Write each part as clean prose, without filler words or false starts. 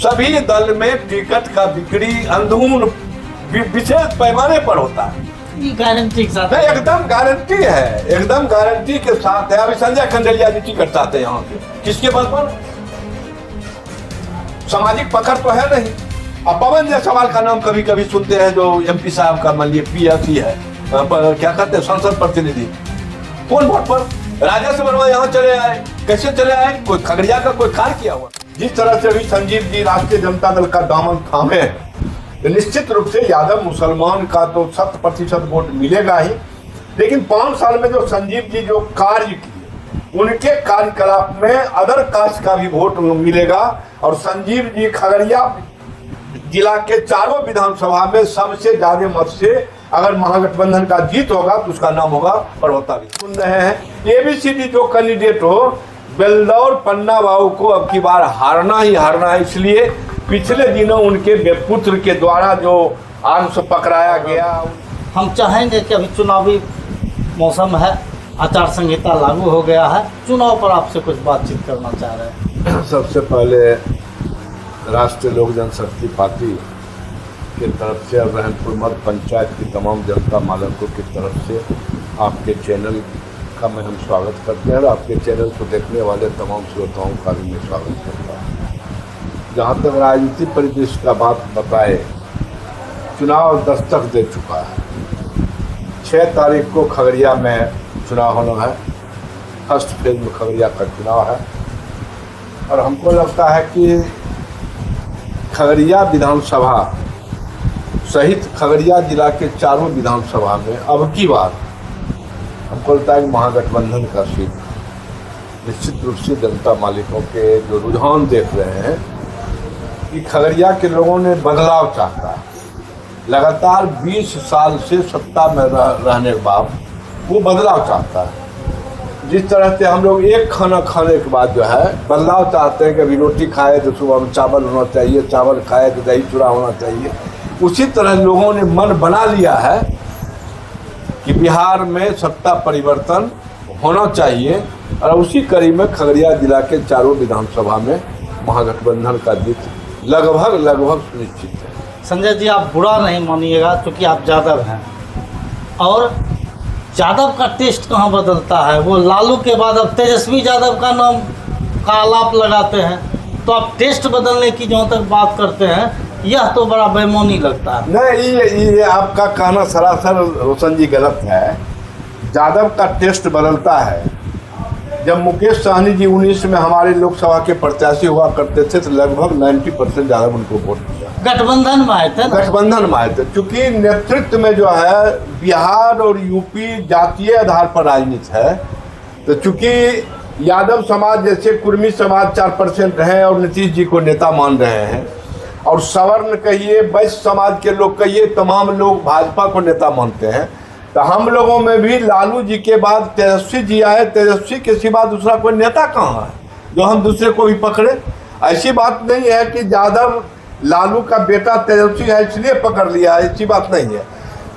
सभी दल में टिकट का बिक्री अंदरून विशेष पैमाने पर होता है। गारंटी के साथ एकदम गारंटी है, एकदम गारंटी के साथ है। अभी संजय खंडेलिया जी टिकट चाहते हैं यहाँ पे, किसके बल पर? सामाजिक पकड़ तो है नहीं। अब पवन जायसवाल का नाम कभी कभी सुनते हैं, जो एमपी साहब का मान लीजिए पीएससी है, क्या कहते हैं, संसद प्रतिनिधि। कौन वोट पर? राजेश वर्मा यहाँ चले आए। कैसे चले आए? कोई खगड़िया का कोई कार्य किया हुआ? जिस तरह से भी संजीव जी राष्ट्रीय जनता दल का दामन थामे, तो निश्चित रूप से यादव मुसलमान का तो 100% वोट मिलेगा ही। लेकिन 5 साल में जो संजीव जी जो कार्य किए, उनके कार्यकलाप में अदर कास्ट का भी वोट मिलेगा। और संजीव जी खगड़िया जिला के चारों विधानसभा में सबसे ज्यादा मत से अगर महागठबंधन का जीत होगा तो उसका नाम होगा पर्वता। भी सुन रहे हैं, एबीसीडी जो कैंडिडेट हो, बेलदौर पन्ना बाबू को अब की बार हारना ही हारना है। इसलिए पिछले दिनों उनके पुत्र के द्वारा जो आर्म्स पकड़ाया गया। हम चाहेंगे कि अभी चुनावी मौसम है, आचार संहिता लागू हो गया है, चुनाव पर आपसे कुछ बातचीत करना चाह रहे हैं। सबसे पहले राष्ट्रीय लोक जनशक्ति पार्टी की तरफ से और रहनपुर मध्य पंचायत की तमाम जनता मालकों की तरफ से आपके चैनल का मैं हम स्वागत करते हैं और आपके चैनल को देखने वाले तमाम श्रोताओं का भी मैं स्वागत करता हूँ। जहाँ तक राजनीतिक परिदृश्य का बात बताए, चुनाव दस्तक दे चुका है। 6 तारीख को खगड़िया में चुनाव होना है। फर्स्ट फेज में खगड़िया का चुनाव है और हमको लगता है कि खगड़िया विधानसभा सहित खगड़िया जिला के चारों विधानसभा में अब की बार हमको लगता है कि महागठबंधन का सीट निश्चित रूप से जनता मालिकों के जो रुझान देख रहे हैं कि खगड़िया के लोगों ने बदलाव चाहता है। लगातार 20 साल से सत्ता में रहने के बाद वो बदलाव चाहता है। जिस तरह से हम लोग एक खाना खाने के बाद जो है बदलाव चाहते हैं कि अभी रोटी खाए तो सुबह में चावल होना चाहिए, चावल खाए तो दही चूड़ा होना चाहिए, उसी तरह लोगों ने मन बना लिया है कि बिहार में सत्ता परिवर्तन होना चाहिए। और उसी कड़ी में खगड़िया जिला के चारों विधानसभा में महागठबंधन का जीत लगभग सुनिश्चित है। संजय जी, आप बुरा नहीं मानिएगा क्योंकि आप यादव हैं और यादव का टेस्ट कहाँ बदलता है। वो लालू के बाद अब तेजस्वी यादव का नाम का आलाप लगाते हैं, तो आप टेस्ट बदलने की जहाँ तक बात करते हैं, यह तो बड़ा बेईमानी लगता है। नहीं, ये आपका कहना सरासर रोशन जी गलत है। यादव का टेस्ट बदलता है। जब मुकेश सहनी जी 19 में हमारे लोकसभा के प्रत्याशी हुआ करते थे तो लगभग 90% यादव उनको वोट दिया। गठबंधन में आए थे, गठबंधन में आए थे। चूंकि नेतृत्व में जो है बिहार और यूपी जातीय आधार पर राजनीति है, तो चूंकि यादव समाज जैसे कुर्मी समाज 4% है और नीतीश जी को नेता मान रहे हैं, और सवर्ण कहिए, वैश्य समाज के लोग कहिए, तमाम लोग भाजपा को नेता मानते हैं। तो हम लोगों में भी लालू जी के बाद तेजस्वी जी आए, तेजस्वी के सिवा दूसरा कोई नेता कहाँ है जो हम दूसरे को भी पकड़े। ऐसी बात नहीं है कि यादव लालू का बेटा तेजस्वी है इसलिए पकड़ लिया, ऐसी बात नहीं है।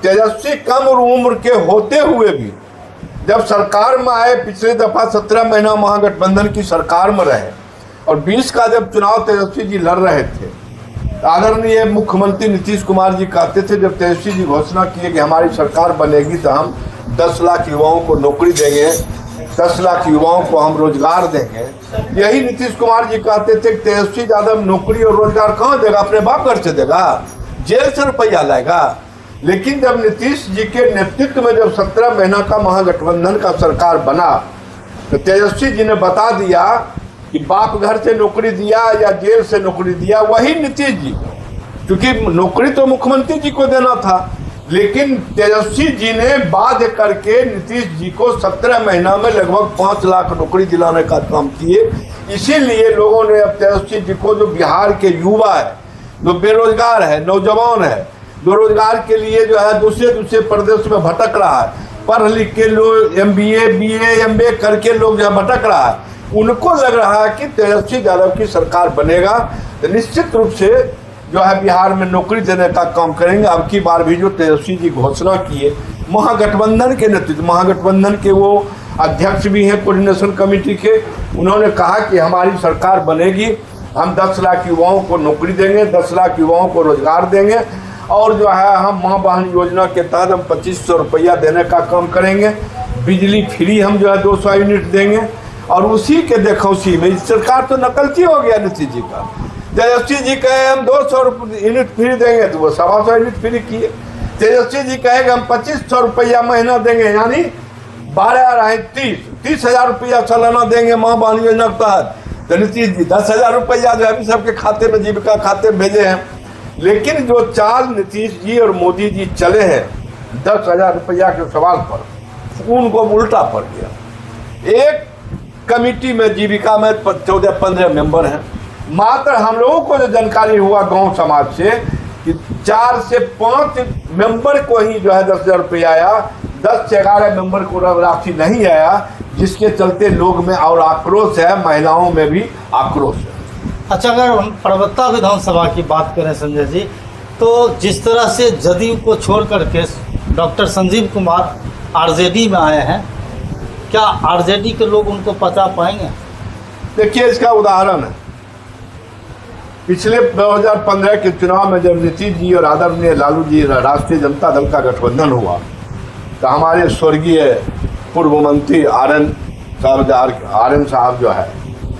तेजस्वी कम उम्र के होते हुए भी जब सरकार में आए, पिछले दफा 17 महीना महागठबंधन की सरकार में रहे और 20 का जब चुनाव तेजस्वी जी लड़ रहे थे, आदरणीय मुख्यमंत्री नीतीश कुमार जी कहते थे, जब तेजस्वी जी घोषणा किए कि हमारी सरकार बनेगी तो हम 10 लाख युवाओं को नौकरी देंगे, 10 लाख युवाओं को हम रोजगार देंगे। यही नीतीश कुमार जी कहते थे कि तेजस्वी यादव नौकरी और रोजगार कहाँ देगा, अपने बाप घर से देगा, जेल से रुपया लाएगा। लेकिन जब नीतीश जी के नेतृत्व में जब 17 महीना का महागठबंधन का सरकार बना तो तेजस्वी जी ने बता दिया कि बाप घर से नौकरी दिया या जेल से नौकरी दिया वही नीतीश जी, क्योंकि नौकरी तो मुख्यमंत्री जी को देना था। लेकिन तेजस्वी जी ने बाध्य करके नीतीश जी को 17 महीना में लगभग 5 लाख नौकरी दिलाने का काम किए। इसीलिए लोगों ने अब तेजस्वी जी को, जो बिहार के युवा है, जो बेरोजगार है, नौजवान है, बेरोजगार के लिए जो है दूसरे प्रदेश में भटक रहा है, पढ़ लिख के लोग MBA BA MBA करके लोग जो है भटक रहा है, उनको लग रहा है कि तेजस्वी यादव की सरकार बनेगा तो निश्चित रूप से जो है बिहार में नौकरी देने का काम करेंगे। अब की बार भी जो तेजस्वी जी घोषणा किए, महागठबंधन के नेतृत्व, महागठबंधन के वो अध्यक्ष भी हैं कोऑर्डिनेशन कमेटी के, उन्होंने कहा कि हमारी सरकार बनेगी हम 10 लाख युवाओं को नौकरी देंगे, 10 लाख युवाओं को रोजगार देंगे, और जो है हम माँ बहन योजना के तहत हम 2500 रुपया देने का काम करेंगे। बिजली फ्री हम जो है 200 यूनिट देंगे, और उसी के देखौसी में सरकार तो नकलची हो गया नीतीश जी का। तेजस्वी जी कहे हम 200 यूनिट फ्री देंगे तो वो 125 यूनिट फ्री किए। तेजस्वी जी कहेगा हम 2500 रुपया महीना देंगे, यानी 30,000 रुपया सालाना देंगे माँ बहन योजना के तहत। तो नीतीश जी 10,000 रुपया जो अभी सबके खाते में, जीविका खाते में भेजे हैं। लेकिन जो चाल नीतीश जी और मोदी जी चले हैं 10,000 रुपया के सवाल पर, उनको उल्टा पड़ गया। एक कमेटी में जीविका में 14-15 मेंबर हैं। मात्र हम लोगों को जो जानकारी हुआ गांव समाज से कि 4 से 5 मेंबर को ही जो है 10,000 रुपया आया, 10 से 11 मेंबर को राशि नहीं आया, जिसके चलते लोग में और आक्रोश है, महिलाओं में भी आक्रोश है। अच्छा, अगर हम परबत्ता विधानसभा की बात करें संजय जी, तो जिस तरह से जदयू को छोड़ करके डॉक्टर संजीव कुमार आरजेडी में आए हैं, क्या आरजेडी के लोग उनको पचा पाएंगे? देखिए, इसका उदाहरण है पिछले 2015 के चुनाव में जब नीतीश जी और आदरणीय लालू जी राष्ट्रीय जनता दल का गठबंधन हुआ, तो हमारे स्वर्गीय पूर्व मंत्री आरएन साहब जो है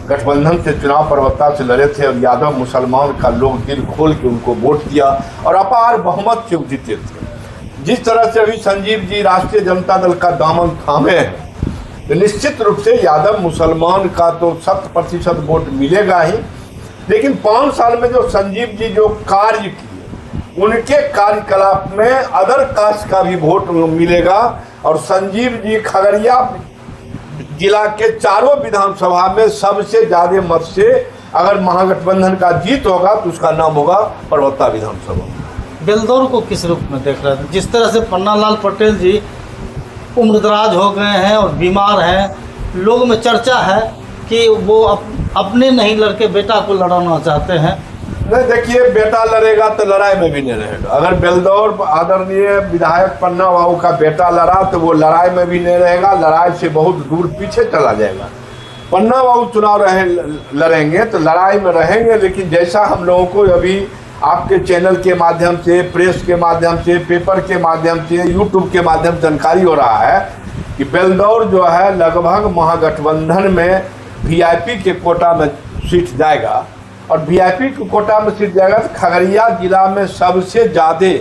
गठबंधन से चुनाव प्रवक्ता से लड़े थे, और यादव मुसलमान का लोग दिल खोल के उनको वोट दिया और अपार बहुमत से जीते थे। जिस तरह से अभी संजीव जी राष्ट्रीय जनता दल का दामन थामे हैं, तो निश्चित रूप से यादव मुसलमान का तो 100% वोट मिलेगा ही। लेकिन 5 साल में जो संजीव जी जो कार्य किए, उनके कार्यकलाप में अदर कास्ट का भी वोट मिलेगा, और संजीव जी खगड़िया जिला के चारों विधानसभा में सबसे ज्यादा मत से अगर महागठबंधन का जीत होगा तो उसका नाम होगा परबत्ता विधानसभा। बेलदौर को किस रूप में देख रहे थे? जिस तरह से पन्नालाल पटेल जी उम्रदराज हो गए हैं और बीमार हैं, लोग में चर्चा है कि वो अपने नहीं लड़के बेटा को लड़ाना चाहते हैं। नहीं, देखिए, बेटा लड़ेगा तो लड़ाई में भी नहीं रहेगा। अगर बेलदौर आदरणीय विधायक पन्ना बाबू का बेटा लड़ा तो वो लड़ाई में भी नहीं रहेगा, लड़ाई से बहुत दूर पीछे चला जाएगा। पन्ना बाबू चुनाव लड़ेंगे तो लड़ाई में रहेंगे, लेकिन जैसा हम लोगों को अभी आपके चैनल के माध्यम से, प्रेस के माध्यम से, पेपर के माध्यम से, यूट्यूब के माध्यम से जानकारी हो रहा है कि बेलदौर जो है लगभग महागठबंधन में वीआईपी के कोटा में सीट जाएगा, और वीआईपी के कोटा में सीट जाएगा तो खगड़िया जिला में सबसे ज़्यादा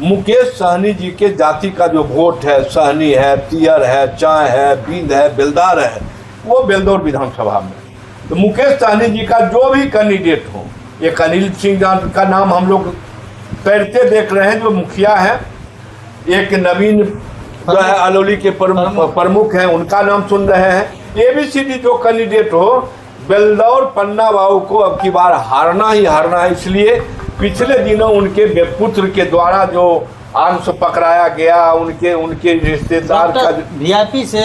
मुकेश सहनी जी के जाति का जो वोट है, सहनी है, तियर है, चाय है, बींद है, बेलदार है, वो बेलदौर विधानसभा में। तो मुकेश सहनी जी का जो भी कैंडिडेट हो, एक अनिल सिंह का नाम हम लोग तैरते देख रहे हैं जो मुखिया हैं, एक नवीन जो है अलौली के प्रमुख हैं, उनका नाम सुन रहे हैं। एबीसीडी जो कैंडिडेट हो, बेलदौर पन्ना बाबू को अब की बार हारना ही हारना है। इसलिए पिछले दिनों उनके पुत्र के द्वारा जो अंश पकड़ाया गया, उनके रिश्तेदार का वीआईपी से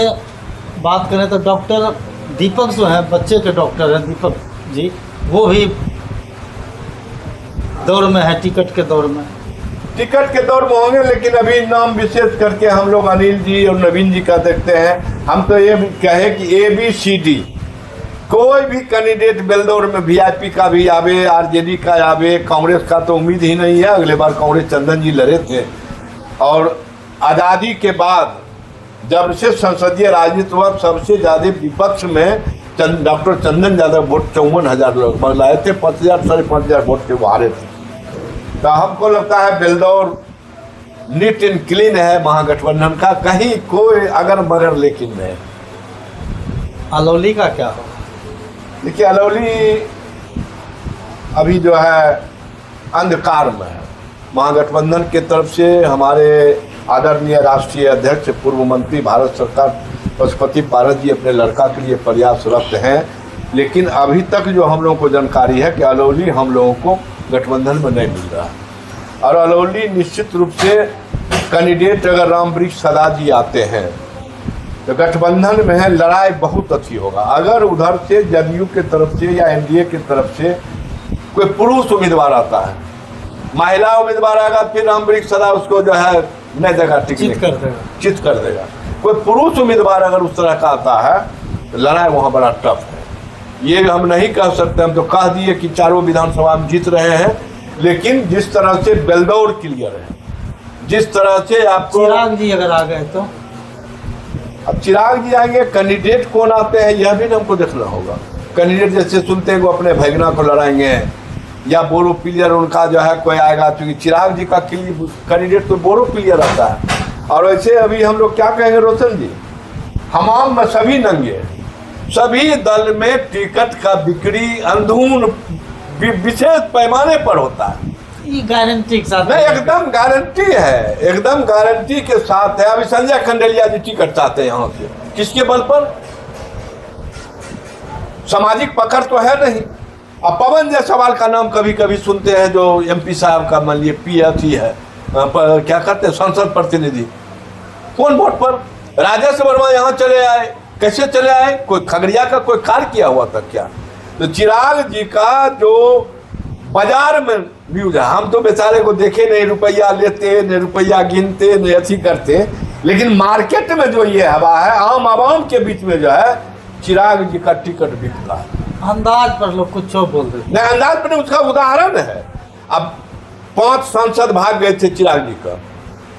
बात करें तो डॉक्टर दीपक जो है, बच्चे के डॉक्टर हैं दीपक जी, वो भी दौर में है, टिकट के दौर में होंगे। लेकिन अभी नाम विशेष करके हम लोग अनिल जी और नवीन जी का देखते हैं। हम तो ये कहे कि ABCD कोई भी कैंडिडेट बेलदौर में वीआईपी का भी आवे, आरजेडी का आवे, कांग्रेस का तो उम्मीद ही नहीं है। अगले बार कांग्रेस चंदन जी लड़े थे, और आज़ादी के बाद जब से संसदीय राजनीति हुआ सबसे ज़्यादा विपक्ष में डॉक्टर चंदन यादव वोट 54,000 लोग लाए थे, 5,000 साढ़े 5,000 वोट से वो हारे थे। तो हमको लगता है बेलदौर नीट एंड क्लीन है महागठबंधन का, कहीं कोई अगर मगर लेकिन नहीं। अलौली का क्या होगा? देखिए, अलौली अभी जो है अंधकार में है। महागठबंधन के तरफ से हमारे आदरणीय राष्ट्रीय अध्यक्ष पूर्व मंत्री भारत सरकार पशुपति पारस जी अपने लड़का के लिए प्रयासरत हैं, लेकिन अभी तक जो हम लोगों को जानकारी है कि अलौली हम लोगों को गठबंधन में नहीं मिल रहा है। और अलौली निश्चित रूप से कैंडिडेट अगर रामवृक्ष सदा जी आते हैं तो गठबंधन में है, लड़ाई बहुत अच्छी होगा। अगर उधर से जदयू के तरफ से या एनडीए की तरफ से कोई पुरुष उम्मीदवार आता है, महिला उम्मीदवार आएगा, फिर रामवृक्ष सदा उसको जो है नई जगह चित कर देगा। कोई पुरुष उम्मीदवार अगर उस तरह का आता है तो लड़ाई वहाँ बड़ा टफ है। ये हम नहीं कह सकते, हम तो कह दिए कि चारों विधानसभा में जीत रहे हैं, लेकिन जिस तरह से बेलदौर क्लियर है, जिस तरह से आपको चिराग जी अगर आ गए तो अब चिराग जी आएंगे, कैंडिडेट कौन आते हैं यह भी हमको देखना होगा। कैंडिडेट जैसे सुनते हैं वो अपने भैगना को लड़ाएंगे या बोरो प्लेयर उनका जो है कोई आएगा, क्योंकि चिराग जी का कैंडिडेट तो बोरो प्लेयर आता है। और वैसे अभी हम लोग क्या कहेंगे रोशन जी, हमाम में सभी नंगे, सभी दल में टिकट का बिक्री अंधून विशेष पैमाने पर होता है। ये गारंटी के साथ नहीं, एकदम गारंटी है, एकदम गारंटी के साथ है। अभी संजय खंडेलिया जी टिकट चाहते हैं यहाँ से, किसके बल पर? सामाजिक पकड़ तो है नहीं। अब पवन जायसवाल का नाम कभी कभी सुनते हैं, जो एमपी साहब का मान लिए पीएथी है, क्या करते हैं, संसद प्रतिनिधि, कौन वोट पर? राजेश वर्मा यहाँ चले आए, कैसे चले आए? कोई खगड़िया का कोई कार्य किया हुआ था क्या? तो चिराग जी का जो बाजार में व्यूज है, हम तो बेचारे को देखे नहीं, रुपया लेते नहीं, रुपया गिनते नहीं, अच्छी करते, लेकिन मार्केट में जो ये हवा है, आम आवाम के बीच में जो है चिराग जी का टिकट बिकता है। अंदाज पर लोग कुछ बोल देते नहीं, अंदाज पर नहीं, उसका उदाहरण है। अब 5 सांसद भाग गए थे चिराग जी का,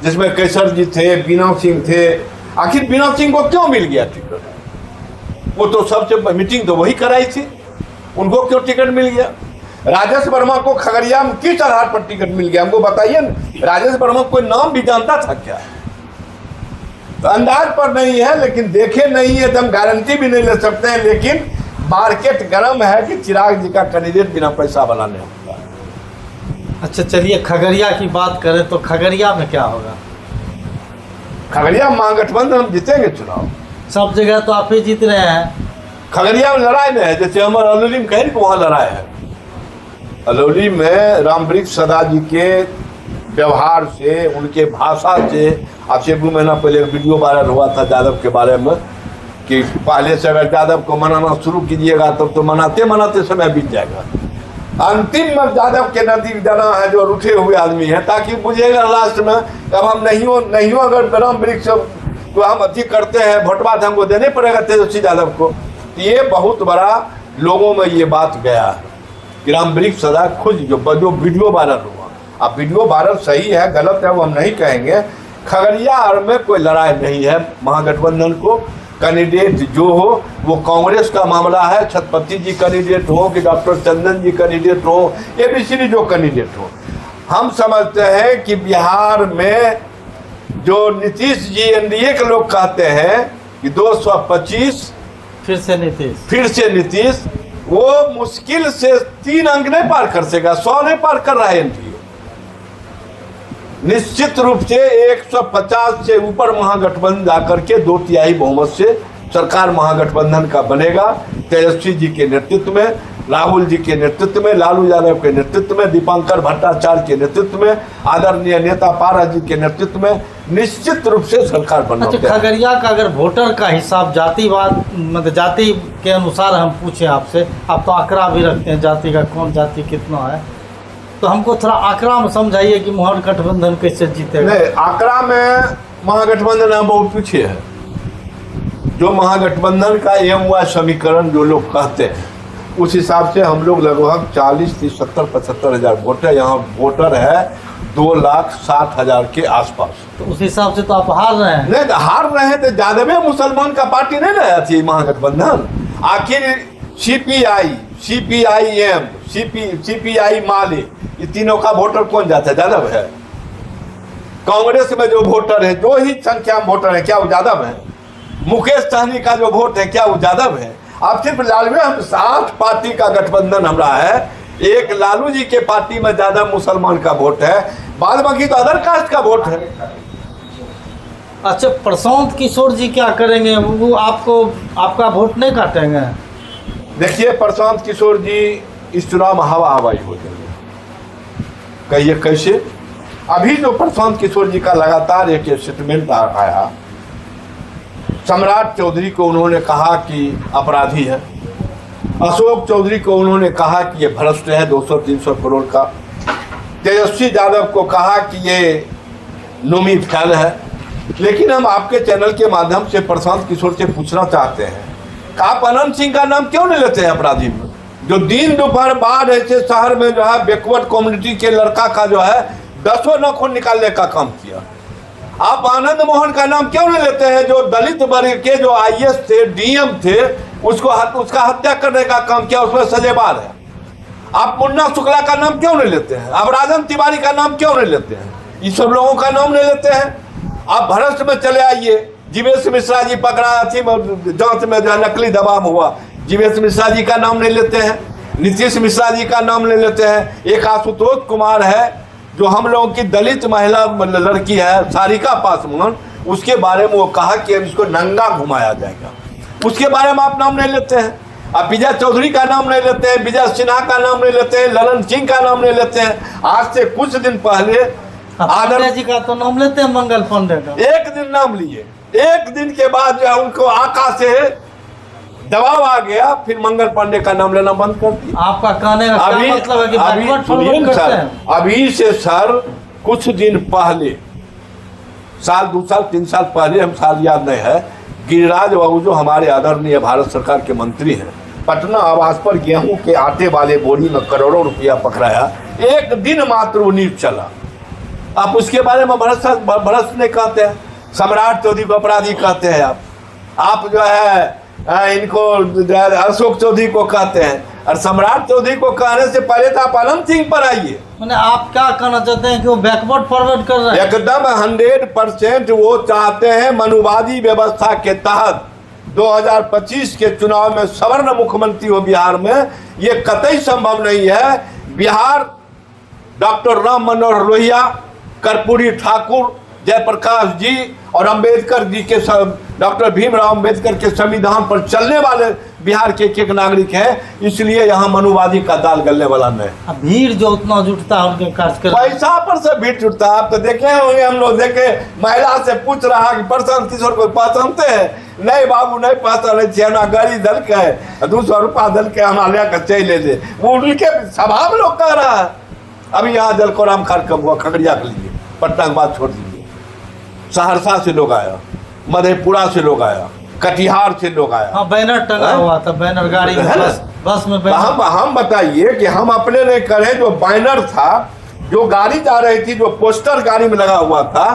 जिसमें केसर जी थे, बीना सिंह थे। आखिर बीना सिंह को क्यों मिल गया टिकट? वो तो सबसे मीटिंग तो वही कराई थी, उनको क्यों टिकट मिल गया? राजेश वर्मा को खगड़िया में किस आधार पर टिकट मिल गया, हमको बताइए ना। राजेश वर्मा कोई नाम भी जानता था क्या? तो अंदाज पर नहीं है, लेकिन देखे नहीं है तो हम गारंटी भी नहीं ले सकते हैं। लेकिन मार्केट गर्म है कि चिराग जी का कैंडिडेट बिना पैसा बनाने होता है। अच्छा चलिए, खगड़िया की बात करें तो खगड़िया में क्या होगा? खगड़िया महागठबंधन हम जीतेंगे चुनाव, सब जगह तो आप ही जीत रहे हैं। खगड़िया में लड़ाई नहीं है, जैसे हमारे अलौली में कहीं वहाँ लड़ाई है। अलौली में रामवृक्ष सदा जी के व्यवहार से, उनके भाषा से, आज से 2 महीना पहले एक वीडियो वायरल हुआ था यादव के बारे में कि पहले से अगर यादव को मनाना शुरू कीजिएगा तब तो मनाते मनाते समय बीत जाएगा। अंतिम में यादव के नजदीक जाना है जो रूठे हुए आदमी है, ताकि बुझेगा लास्ट में अब हम नहीं हो अगर रामवृक्ष को हम अति करते हैं, भोटवा हमको देने पड़ेगा तेजस्वी यादव को। ये बहुत बड़ा लोगों में ये बात गया है कि रामवृक्ष सदा खुद जो वीडियो वायरल हुआ। अब वीडियो वायरल सही है गलत है वो हम नहीं कहेंगे। खगड़िया और में कोई लड़ाई नहीं है। महागठबंधन को कैंडिडेट जो हो वो कांग्रेस का मामला है, छत्रपति जी कैंडिडेट हो कि डॉक्टर चंदन जी कैंडिडेट हो, एबीसीडी जो कैंडिडेट हो। हम समझते हैं कि बिहार में जो नीतीश जी एनडीए के लोग कहते हैं कि 225 फिर से नीतीश, वो मुश्किल से 3 अंक नहीं पार कर सकेगा, 100 नहीं पार कर रहा है एनडीए। निश्चित रूप से 150 से ऊपर महागठबंधन जाकर के 2/3 बहुमत से सरकार महागठबंधन का बनेगा। तेजस्वी जी के नेतृत्व में, राहुल जी के नेतृत्व में, लालू यादव के नेतृत्व में, दीपांकर भट्टाचार्य के नेतृत्व में, आदरणीय नेता पारा जी के नेतृत्व में निश्चित रूप से सरकार बनना। अच्छा, खगड़िया का अगर वोटर का हिसाब जातिवाद मतलब जाति के अनुसार हम पूछे आपसे, आप तो आंकड़ा भी रखते हैं जाति का, कौन जाति कितना है, तो हमको थोड़ा आंकड़ा में समझाइए कि महागठबंधन कैसे जीतेगा। नहीं, आंकड़ा में महागठबंधन बहुत पीछे है। जो महागठबंधन का एमवाय समीकरण जो लोग कहते हैं उस हिसाब से हम लोग लगभग 40, 30, 70, 75 हज़ार वोटर, यहाँ वोटर है 2,60,000 के आसपास। तो उस हिसाब से तो आप हार रहे हैं। नहीं, हार रहे हैं तो यादव मुसलमान का पार्टी नहीं रहा थी महागठबंधन। आखिर सीपीआई, सीपीआईएम, सीपीआई माले, ये तीनों का वोटर कौन जाता है? यादव है। कांग्रेस में जो वोटर है, जो ही संख्या में वोटर है, क्या वो यादव है? मुकेश सहनी का जो वोट है, क्या वो यादव है? आप सिर्फ लालू में हम 7 पार्टी का गठबंधन हमारा है। एक लालू जी के पार्टी में ज्यादा मुसलमान का वोट है, बाद बाकी तो अदर कास्ट का वोट है। अच्छा, प्रशांत किशोर जी क्या करेंगे? वो आपको आपका वोट नहीं काटेंगे? देखिए, प्रशांत किशोर जी इस चुनाव में हवाई हो जाएंगे। कहिए कैसे? अभी जो प्रशांत किशोर जी का लगातार एक स्टेटमेंट आया, सम्राट चौधरी को उन्होंने कहा कि अपराधी है, अशोक चौधरी को उन्होंने कहा कि ये भ्रष्ट है 200-300 करोड़ का, तेजस्वी यादव को कहा कि ये नोमी फैल है। लेकिन हम आपके चैनल के माध्यम से प्रशांत किशोर से पूछना चाहते हैं आप अनंत सिंह का नाम क्यों नहीं लेते हैं अपराधी में? जो दिन दोपहर बाद ऐसे शहर में जो है बैकवर्ड कम्युनिटी के लड़का का जो है 10 नाखून निकालने का काम किया। आप आनंद मोहन का नाम क्यों नहीं लेते हैं? जो दलित वर्ग के जो IAS थे, DM थे, उसका हत्या करने का काम किया, उसमें सजेबार है। आप मुन्ना शुक्ला का नाम क्यों नहीं लेते हैं? आप राजन तिवारी का नाम क्यों नहीं लेते हैं? ये सब लोगों का नाम नहीं लेते हैं। आप भ्रष्ट में चले आइए, जीवेश मिश्रा जी पकड़ा थी जांच में जो है नकली दबाव हुआ, जीवेश मिश्रा जी का नाम नहीं लेते हैं, नीतीश मिश्रा जी का नाम नहीं लेते हैं। एक आशुतोष कुमार है जो हम लोगों की दलित महिला लड़की है सारिका पासवान, उसके बारे में वो कहा कि इसको नंगा घुमाया जाएगा, उसके बारे में आप नाम नहीं लेते हैं। आप विजय चौधरी का नाम नहीं लेते हैं, विजय सिन्हा का नाम नहीं लेते हैं, ललन सिंह का नाम नहीं लेते हैं। आज से कुछ दिन पहले आदर जी का तो नाम लेते हैं, मंगल पांडे का एक दिन नाम लिए, एक दिन के बाद जो है उनको आकाश से दबाव आ गया, फिर मंगल पांडे का नाम लेना बंद कर दिया। आपका कहने का क्या मतलब है कि बैकवर्ड फॉरवर्ड करते हैं? अभी से सर कुछ दिन पहले, साल 2 साल 3 साल पहले, हम साल याद नहीं है, गिरिराज बाबू जो हमारे आदरणीय भारत सरकार के मंत्री हैं, पटना आवास पर गेहूं के आटे वाले बोरी में करोड़ों रुपया पकड़ाया। एक दिन मात्र वो न्यूज चला, आप उसके बारे में भ्रष्ट नहीं कहते हैं। सम्राट चौधरी को अपराधी कहते हैं आप जो है इनको अशोक चौधरी को कहते हैं, और सम्राट चौधरी को कहने से पहले तो आप अनंत सिंह पर आइए। मैंने आप क्या कहना चाहते हैं कि वो बैकवर्ड फॉरवर्ड कर रहे हैं? एकदम 100% वो चाहते हैं मनुवादी व्यवस्था के तहत 2025 के चुनाव में सवर्ण मुख्यमंत्री हो बिहार में। ये कतई संभव नहीं है। बिहार डॉक्टर राम मनोहर लोहिया, कर्पूरी ठाकुर, जयप्रकाश जी और अंबेडकर जी के डॉक्टर भीमराव अंबेडकर के संविधान पर चलने वाले बिहार के एक नागरिक हैं, इसलिए यहाँ मनुवादी का दाल गलने वाला नहीं। भीड़ जो उतना जुटता है उनके कार्यक्रम, पैसा पर से भीड़ जुटता है। आप तो देखे होंगे, हम लोग देखे, महिला से पूछ रहा कि प्रशांत किशोर को पहचानते हैं? नहीं बाबू नहीं पहचाने चाहिए ना, गाड़ी दल के है 200 रुपया दल के हमारे लिया कर चले ले, वो उनके स्वभाव लोग कह रहा है। अभी यहाँ जलकोराम कार्यक्रम हुआ खगड़िया के लिए, पटना के बाद छोड़ दीजिए, सहरसा से लोग आया, मधेपुरा से लोग आया, कटिहार से लोग आया। हाँ, बैनर टंगा हुआ था, बैनर गाड़ी में, बस में बैनर। हम बताइए कि हम अपने नहीं करें, जो बैनर था, जो गाड़ी जा रही थी, जो पोस्टर गाड़ी में लगा हुआ था,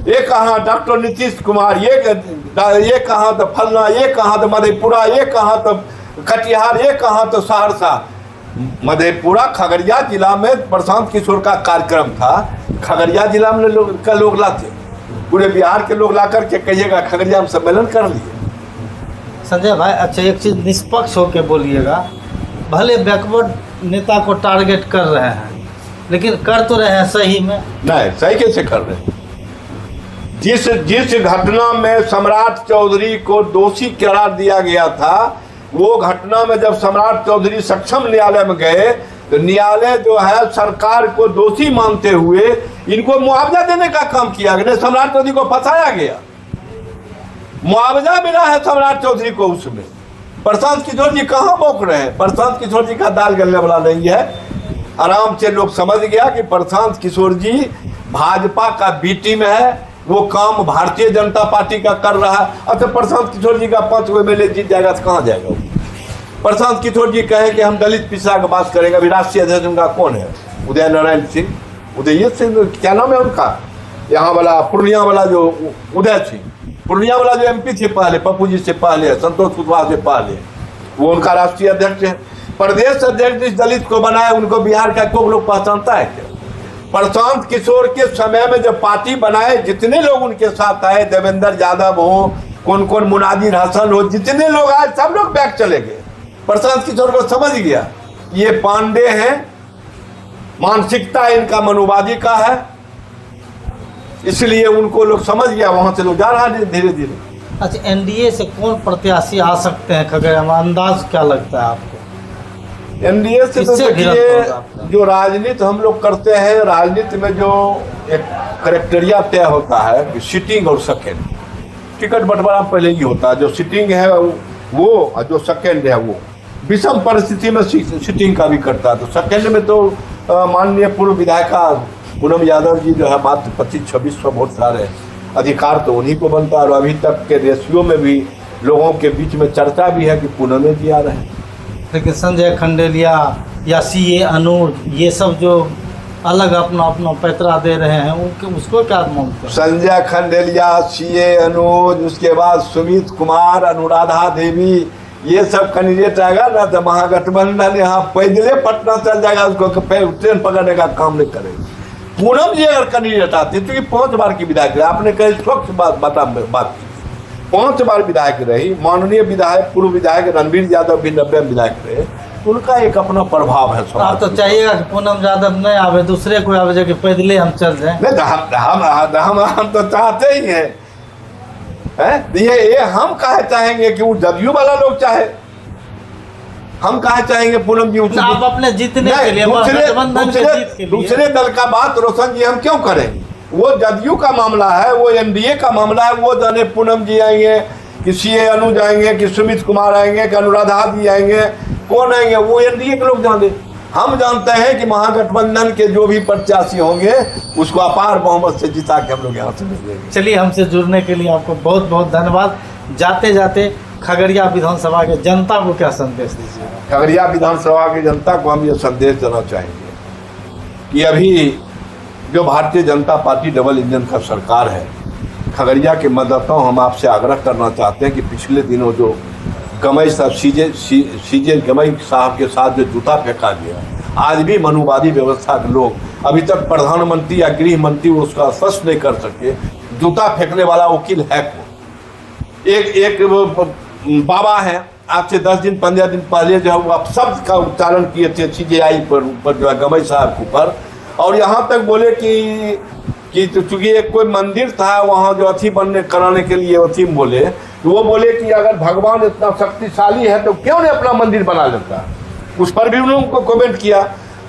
ये कहाँ डॉक्टर नीतीश कुमार, ये कहाँ तो फलना, ये कहाँ तो मधेपुरा, ये कहाँ तो कटिहार, ये कहाँ तो सहरसा। मधेपुरा खगड़िया जिला में प्रशांत किशोर का कार्यक्रम था, खगड़िया जिला में लोग लाते, पूरे बिहार के लोग ला करके कहिएगा खगड़िया में सम्मेलन कर लिए। संजय भाई, अच्छा एक चीज़ निष्पक्ष होकर बोलिएगा, भले बैकवर्ड नेता को टारगेट कर रहे हैं, लेकिन कर तो रहे हैं सही में? नहीं, सही कैसे कर रहे हैं? जिस घटना में सम्राट चौधरी को दोषी करार दिया गया था, वो घटना में जब सम्राट चौधरी सक्षम न्यायालय में गए तो न्यायालय जो है सरकार को दोषी मानते हुए इनको मुआवजा देने का काम किया गया। सम्राट चौधरी को फंसाया गया, मुआवजा मिला है सम्राट चौधरी को। उसमें प्रशांत किशोर जी कहाँ भौंक रहे हैं? प्रशांत किशोर जी का दाल गलने वाला नहीं है। आराम से लोग समझ गया कि प्रशांत किशोर जी भाजपा का बी टीम है, वो काम भारतीय जनता पार्टी का कर रहा है। अच्छा, प्रशांत किशोर जी का 5 MLA जीत जाएगा तो कहाँ जाएगा वो? प्रशांत किशोर जी कहे कि हम दलित पिछड़ा का बात करेंगे। अभी राष्ट्रीय अध्यक्ष उनका कौन है? उदय नारायण सिंह, उदय सिंह क्या नाम है उनका, यहाँ वाला पूर्णिया वाला जो उदय सिंह, पूर्णिया वाला जो MP थे पहले, पप्पू जी से पहले, संतोष कुशवाहा से पहले, वो उनका राष्ट्रीय अध्यक्ष है। प्रदेश अध्यक्ष जिस दलित को बनाया उनको बिहार का कोई लोग पहचानता है क्या? प्रशांत किशोर के समय में जब पार्टी बनाए, जितने लोग उनके साथ आए, देवेंद्र यादव हो, कौन मुनादिर हसन हो, जितने लोग आए सब लोग बैक चले गए। प्रशांत किशोर को समझ गया ये पांडे हैं, मानसिकता इनका मनुवादी का है, इसलिए उनको लोग समझ गया, वहां से लोग जा रहा है धीरे धीरे। अच्छा, NDA से कौन प्रत्याशी आ सकते हैं खगड़िया में, अंदाज क्या लगता है आपको? NDA से तो देखिए, जो राजनीति हम लोग करते हैं, राजनीति में जो एक करेक्टेरिया तय होता है कि सिटिंग और सेकेंड, टिकट बंटवारा पहले ही होता है। जो सिटिंग है वो और जो सेकेंड है वो विषम परिस्थिति में सिटिंग का भी करता है। तो सेकेंड में तो माननीय पूर्व विधायिका पूनम यादव जी जो है मात्र 25-26 वोट सारे अधिकार तो उन्हीं को बनता है। और अभी तक के रेशियो में भी लोगों के बीच में चर्चा भी है कि पूनम जी आ रहे हैं। लेकिन संजय खंडेलिया या सीए अनुज ये सब जो अलग अपना अपना पैतरा दे रहे हैं उनके उसको क्या मानते हैं? संजय खंडेलिया, सीए अनुज, उसके बाद सुमित कुमार, अनुराधा देवी, ये सब कैंडिडेट आएगा ना तो महागठबंधन यहाँ पैदले पटना चल जाएगा, उसको ट्रेन पकड़ने का काम नहीं करेगा। पूनम जी अगर कैंडिडेट आती है, क्योंकि 5 बार की विधायक रही, आपने कहीं स्वच्छ बात की, 5 बार विधायक रही, माननीय विधायक पूर्व विधायक रणवीर यादव भी 90 में विधायक रहे, उनका एक अपना प्रभाव है। आप तो चाहिएगा कि पूनम यादव नहीं आवे, दूसरे कोई आवे जो कि पैदले हम चल जाए। नहीं तो हम तो चाहते ही हैं, ये हम कहे चाहेंगे कि वो जदयू वाला लोग चाहे, हम कहे चाहेंगे पूनम जी आप अपने जीतने के लिए, दूसरे दल का बात रोशन जी हम क्यों करेंगे? वो जदयू का मामला है, वो एनडीए का मामला है, वो जाने पूनम जी आएंगे कि सीए अनुज आएंगे कि सुमित कुमार आएंगे कि अनुराधा जी आएंगे, कौन आएंगे वो एनडीए के लोग जाने। हम जानते हैं कि महागठबंधन के जो भी प्रत्याशी होंगे उसको अपार बहुमत से जिता के हम लोग यहाँ से भेजेंगे। चलिए, हमसे जुड़ने के लिए आपको बहुत बहुत धन्यवाद। जाते जाते खगड़िया विधानसभा के जनता को क्या संदेश दीजिएगा? खगड़िया विधानसभा की जनता को हम ये संदेश देना चाहेंगे कि अभी जो Bharatiya Janata party double engine का सरकार है, खगड़िया के मतदाताओं हम आपसे आग्रह करना चाहते हैं कि पिछले दिनों जो गमई साहब सीजे गमई साहब के साथ जो जूता फेंका गया, आज भी मनुवादी व्यवस्था के लोग अभी तक प्रधानमंत्री या गृह मंत्री उसका स्पष्ट नहीं कर सके। जूता फेंकने वाला वकील है कौन? एक बाबा है, आज से 10 दिन 15 दिन पहले जो है वो आप शब्द का उच्चारण किए थे सीजेआई पर जो है गमई साहब के ऊपर, और यहाँ तक बोले कि चूंकि एक कोई मंदिर था वहाँ जो अथी बनने कराने के लिए अथी बोले, तो वो बोले कि अगर भगवान इतना शक्तिशाली है तो क्यों नहीं अपना मंदिर बना लेता। उस पर भी उनको कमेंट किया।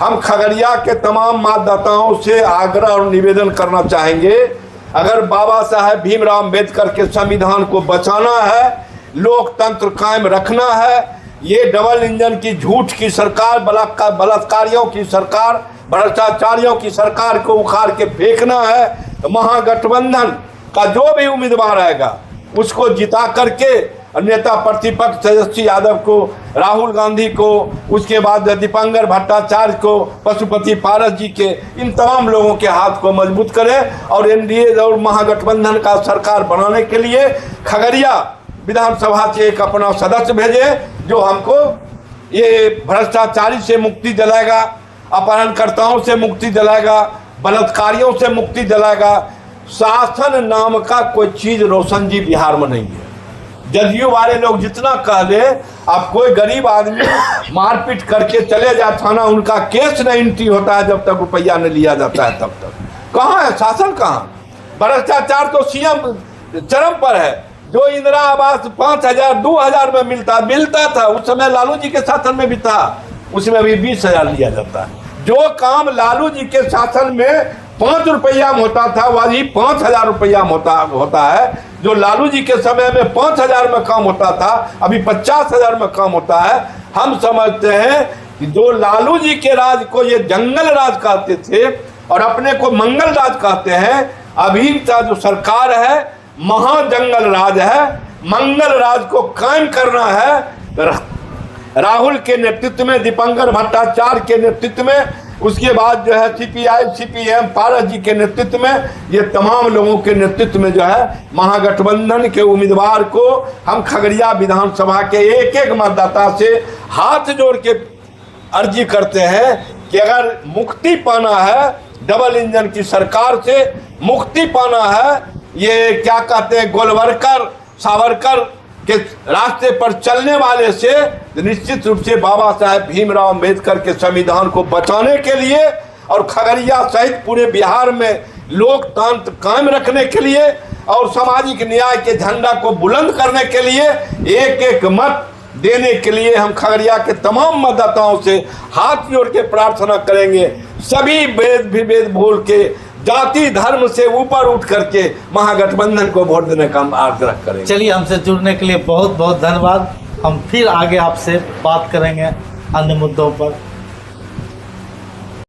हम खगड़िया के तमाम मतदाताओं से आग्रह और निवेदन करना चाहेंगे, अगर बाबा साहेब भीमराव अम्बेडकर के संविधान को बचाना है, लोकतंत्र कायम रखना है, ये डबल इंजन की झूठ की सरकार, बलात्कारियों की सरकार, भ्रष्टाचारियों की सरकार को उखाड़ के फेंकना है, तो महागठबंधन का जो भी उम्मीदवार आएगा उसको जिता करके नेता प्रतिपक्ष तेजस्वी यादव को, राहुल गांधी को, उसके बाद दीपांकर भट्टाचार्य को, पशुपति पारस जी के, इन तमाम लोगों के हाथ को मजबूत करें और एनडीए और महागठबंधन का सरकार बनाने के लिए खगड़िया विधानसभा से एक अपना सदस्य भेजे जो हमको ये भ्रष्टाचारी से मुक्ति दिलाएगा, अपहरणकर्ताओं से मुक्ति दिलाएगा, बलात्कारियों से मुक्ति दिलाएगा। शासन नाम का कोई चीज रोशन जी बिहार में नहीं है। जदयू वाले लोग जितना कह ले, अब कोई गरीब आदमी मारपीट करके चले जाए थाना, उनका केस नहीं एंट्री होता है जब तक रुपया नहीं लिया जाता है, तब तक कहाँ है शासन? कहाँ? भ्रष्टाचार तो सीएम चरम पर है। जो इंदिरा आवास 5,000 2,000 में मिलता था, उस समय लालू जी के शासन में भी था, उसमें भी 20,000 लिया जाता है। जो काम लालू जी के शासन में 5 रुपया में होता था वही 5,000 रुपया में होता है। जो लालू जी के समय में 5,000 में काम होता था, अभी 50,000 में काम होता है। हम समझते हैं कि जो लालू जी के राज को ये जंगल राज कहते थे और अपने को मंगल राज कहते हैं, अभी का जो सरकार है महाजंगल राज है। मंगल राज को कायम करना है राहुल के नेतृत्व में, दीपांकर भट्टाचार्य के नेतृत्व में, उसके बाद जो है सीपीआई सीपीएम पारस जी के नेतृत्व में, ये तमाम लोगों के नेतृत्व में जो है महागठबंधन के उम्मीदवार को हम खगड़िया विधानसभा के एक एक मतदाता से हाथ जोड़ के अर्जी करते हैं कि अगर मुक्ति पाना है डबल इंजन की सरकार से, मुक्ति पाना है ये क्या कहते हैं गोलवरकर सावरकर के रास्ते पर चलने वाले से, निश्चित रूप से बाबा साहेब भीमराव अम्बेडकर के संविधान को बचाने के लिए और खगड़िया सहित पूरे बिहार में लोकतंत्र कायम रखने के लिए और सामाजिक न्याय के झंडा को बुलंद करने के लिए एक एक मत देने के लिए हम खगड़िया के तमाम मतदाताओं से हाथ जोड़ के प्रार्थना करेंगे। सभी भेद विभेद भूल के जाति धर्म से ऊपर उठ करके महागठबंधन को वोट देने का हम आग्रह करेंगे। चलिए, हमसे जुड़ने के लिए बहुत बहुत धन्यवाद। हम फिर आगे आपसे बात करेंगे अन्य मुद्दों पर।